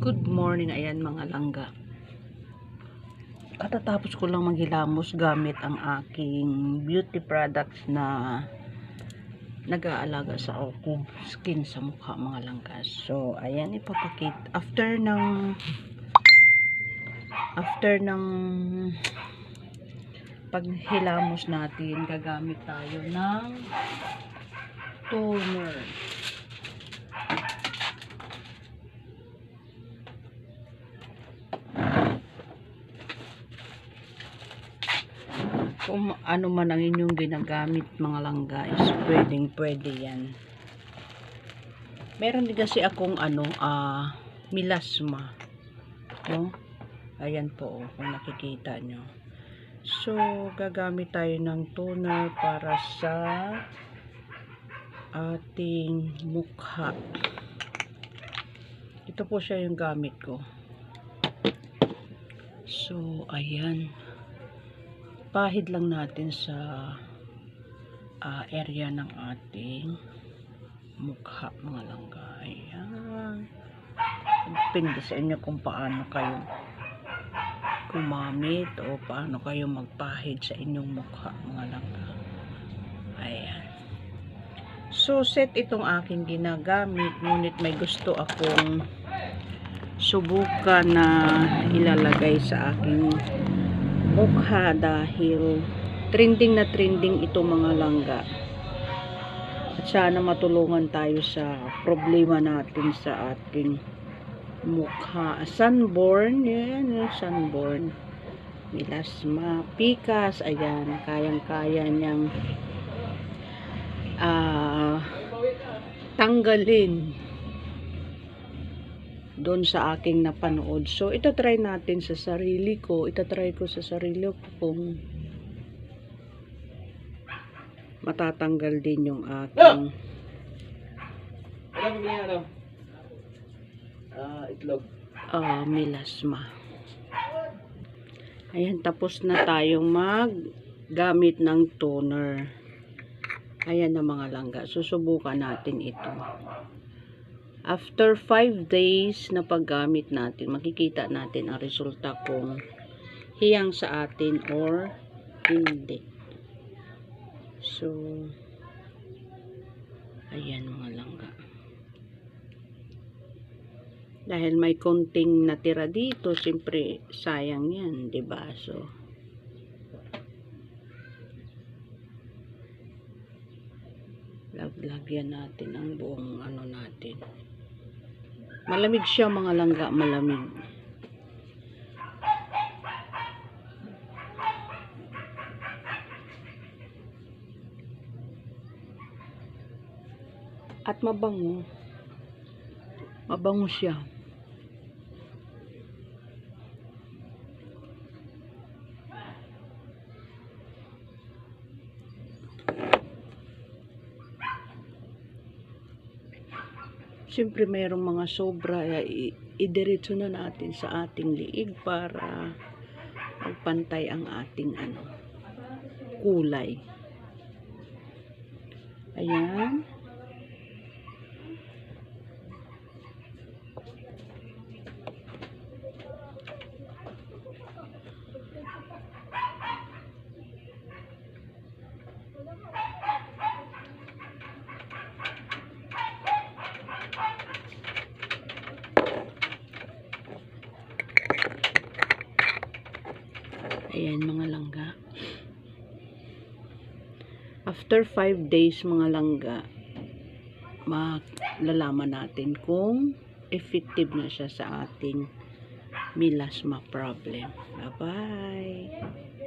Good morning, ayan mga langga. Katatapos ko lang maghilamos gamit ang aking beauty products na nag-aalaga sa aking skin sa mukha mga langga. So, ayan ipapakit. After ng paghilamos natin, gagamit tayo ng toner. Kung ano man ang inyong ginagamit mga langga is pwede yan. Meron din kasi akong melasma, no? Ayan po, kung nakikita nyo. So gagamit tayo ng toner para sa ating mukha. Ito po siya yung gamit ko. So ayan, pahid lang natin sa area ng ating mukha mga langga. Ayan, depende sa inyo kung paano kayo gumamit o paano kayo magpahid sa inyong mukha mga langga. Ayan, so set itong aking ginagamit, ngunit may gusto akong subukan na ilalagay sa aking mukha dahil trending na trending ito mga langga, at sana matulungan tayo sa problema natin sa ating mukha. Sunburn, yan yung sunburn, melasma, pikas, ayan, kayang-kaya niyang tanggalin doon sa aking napanood. So ito try natin sa sarili ko, itatry ko sa sarili ko kung matatanggal din yung aking itlog, melasma. Ayan, tapos na tayong maggamit ng toner. Ayan na mga langga, susubukan natin ito. After 5 days na paggamit natin, makikita natin ang resulta kung hiyang sa atin or hindi. So, ayan mga langga. Dahil may konting natira dito, siyempre sayang yan, 'di ba? So, lagyan natin ang buong natin. Malamig siya mga langga, malamig. At mabango. Mabango siya. Siyempre mayroong mga sobra, idiretso na natin sa ating liig para magpantay ang ating kulay. Ayan. Ayan mga langga. After 5 days mga langga, malalaman natin kung effective na siya sa ating melasma problem. Bye-bye!